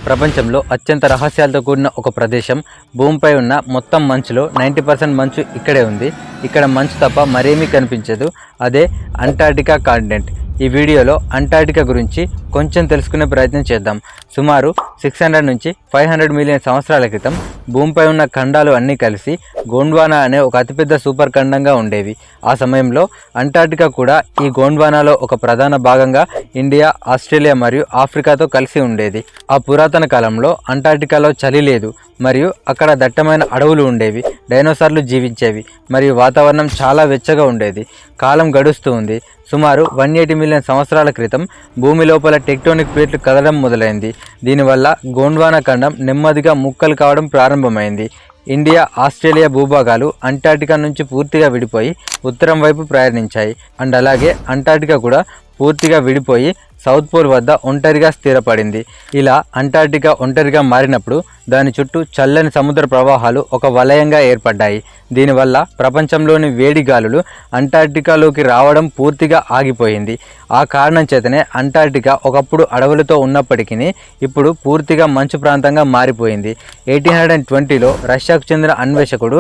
ప్రపంచంలో అత్యంత రహస్యాలతో కూడిన ఒక ప్రదేశం. భూమిపై ఉన్న మొత్తం మంచులో 90% మంచు ఇక్కడే ఉంది. ఇక్కడ మంచు తప్ప మరేమీ కనిపించదు. అదే అంటార్క్టికా కాంటినెంట్. ఈ వీడియోలో అంటార్క్టికా గురించి కొంచెం తెలుసుకునే ప్రయత్నం చేద్దాం. సుమారు 600 నుంచి 500 మిలియన్ సంవత్సరాల క్రితం భూమిపై ఉన్న ఖండాలు అన్నీ కలిసి గోండ్వానా అనే ఒక అతిపెద్ద సూపర్ ఖండంగా ఉండేవి. ఆ సమయంలో అంటార్క్టికా కూడా ఈ గోండ్వానాలో ఒక ప్రధాన భాగంగా ఇండియా, ఆస్ట్రేలియా మరియు ఆఫ్రికాతో కలిసి ఉండేది. ఆ పురాతన కాలంలో అంటార్క్టికాలో చలి లేదు మరియు అక్కడ దట్టమైన అడవులు ఉండేవి. డైనోసార్లు జీవించేవి మరియు వాతావరణం చాలా వెచ్చగా ఉండేది. కాలం గడుస్తూ ఉంది. సుమారు 180 మిలియన్ సంవత్సరాల క్రితం భూమి లోపల టెక్టోనిక్ ప్లేట్లు కదలడం మొదలైంది. దీనివల్ల గోండ్వానా ఖండం నెమ్మదిగా ముక్కలు కావడం ప్రారంభమైంది. ఇండియా, ఆస్ట్రేలియా భూభాగాలు అంటార్క్టికా నుంచి పూర్తిగా విడిపోయి ఉత్తరం వైపు ప్రయాణించాయి. అండ్ అలాగే అంటార్క్టికా కూడా పూర్తిగా విడిపోయి సౌత్ పోల్ వద్ద ఒంటరిగా స్థిరపడింది. ఇలా అంటార్క్టికా ఒంటరిగా మారినప్పుడు దాని చుట్టూ చల్లని సముద్ర ప్రవాహాలు ఒక వలయంగా ఏర్పడ్డాయి. దీనివల్ల ప్రపంచంలోని వేడి గాలులు అంటార్క్టికాలోకి రావడం పూర్తిగా ఆగిపోయింది. ఆ కారణం చేతనే అంటార్క్టికా ఒకప్పుడు అడవులతో ఉన్నప్పటికీ ఇప్పుడు పూర్తిగా మంచు ప్రాంతంగా మారిపోయింది. 1820లో రష్యాకు చెందిన అన్వేషకుడు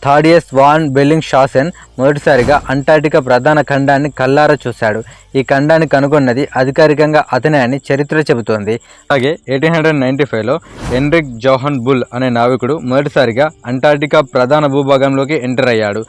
థాడియస్ వాన్ బెల్లింగ్షాసెన్ మొదటిసారిగా అంటార్క్టికా ప్రధాన ఖండాన్ని కల్లారా చూశాడు. ఈ ఖండాన్ని కనుగొన్నది అధికారికంగా అతనే అని చరిత్ర చెబుతోంది. అలాగే 1895లో హెన్రిక్ జోహాన్ బుల్ అనే నావికుడు మొదటిసారిగా అంటార్క్టికా ప్రధాన భూభాగంలోకి ఎంటర్ అయ్యాడు.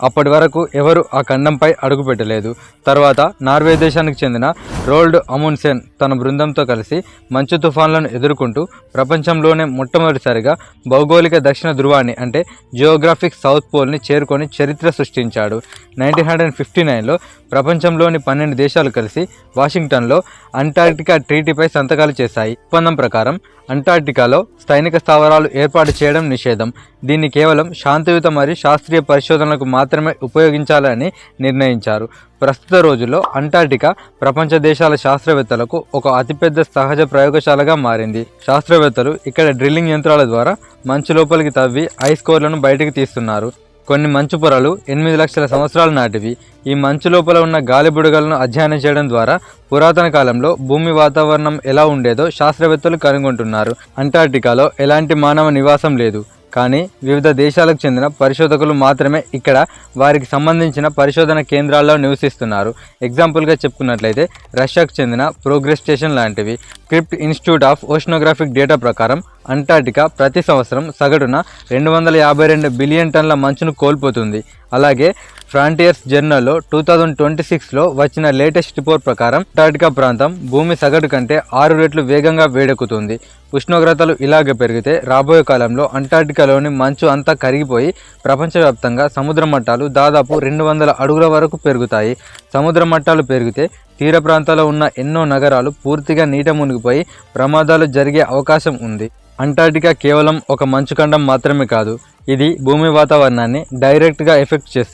అప్పటి వరకు ఎవరు ఆ ఖండంపై అడుగుపెట్టలేదు. తర్వాత నార్వే దేశానికి చెందిన రోల్డ్ అముండ్సెన్ తన బృందంతో కలిసి మంచు తుఫాన్లను ఎదుర్కొంటూ ప్రపంచంలోనే మొట్టమొదటిసారిగా భౌగోళిక దక్షిణ ధృవాన్ని అంటే జియోగ్రాఫిక్ సౌత్ పోల్ని చేరుకొని చరిత్ర సృష్టించాడు. 1959లో ప్రపంచంలోని 12 దేశాలు కలిసి వాషింగ్టన్లో అంటార్క్టికా ట్రీటీపై సంతకాలు చేశాయి. ఒప్పందం ప్రకారం అంటార్క్టికాలో సైనిక స్థావరాలు ఏర్పాటు చేయడం నిషేధం. దీన్ని కేవలం శాంతియుత మరియు శాస్త్రీయ పరిశోధనలకు మాత్రమే ఉపయోగించాలని నిర్ణయించారు. ప్రస్తుత రోజుల్లో అంటార్క్టికా ప్రపంచ దేశాల శాస్త్రవేత్తలకు ఒక అతిపెద్ద సహజ ప్రయోగశాలగా మారింది. శాస్త్రవేత్తలు ఇక్కడ డ్రిల్లింగ్ యంత్రాల ద్వారా మంచు లోపలికి తవ్వి ఐస్ కోర్లను బయటికి తీస్తున్నారు. కొన్ని మంచు పొరలు 8 లక్షల సంవత్సరాల నాటివి. ఈ మంచు లోపల ఉన్న గాలి బుడగలను అధ్యయనం చేయడం ద్వారా పురాతన కాలంలో భూమి వాతావరణం ఎలా ఉండేదో శాస్త్రవేత్తలు కనుగొంటున్నారు. అంటార్క్టికాలో ఎలాంటి మానవ నివాసం లేదు, కానీ వివిధ దేశాలకు చెందిన పరిశోధకులు మాత్రమే ఇక్కడ వారికి సంబంధించిన పరిశోధన కేంద్రాల్లో నివసిస్తున్నారు. ఎగ్జాంపుల్గా చెప్పుకున్నట్లయితే రష్యాకు చెందిన ప్రోగ్రెస్ స్టేషన్ లాంటివి. Script institute of oceanographic data ప్రకారం అంటార్క్టికా ప్రతి సంవత్సరం సగటున 252 బిలియన్ టన్నుల మంచును కోల్పోతుంది. అలాగే ఫ్రాంటియర్స్ జర్నల్లో 2026లో వచ్చిన లేటెస్ట్ రిపోర్ట్ ప్రకారం అంటార్క్టికా ప్రాంతం భూమి సగటు కంటే 6 రెట్లు వేగంగా వేడెక్కుతుంది. ఉష్ణోగ్రతలు ఇలాగే పెరిగితే రాబోయే కాలంలో అంటార్క్టికాలోని మంచు అంతా కరిగిపోయి ప్రపంచవ్యాప్తంగా సముద్ర మట్టాలు దాదాపు 200 అడుగుల వరకు పెరుగుతాయి. సముద్ర మట్టాలు పెరిగితే తీర ప్రాంతాల్లో ఉన్న ఎన్నో నగరాలు పూర్తిగా నీట మునిగిపోయి ప్రమాదాలు జరిగే అవకాశం ఉంది. అంటార్క్టికా కేవలం ఒక మంచు ఖండం మాత్రమే కాదు, ఇది భూమి వాతావరణాన్ని డైరెక్ట్గా ఎఫెక్ట్ చేస్తుంది.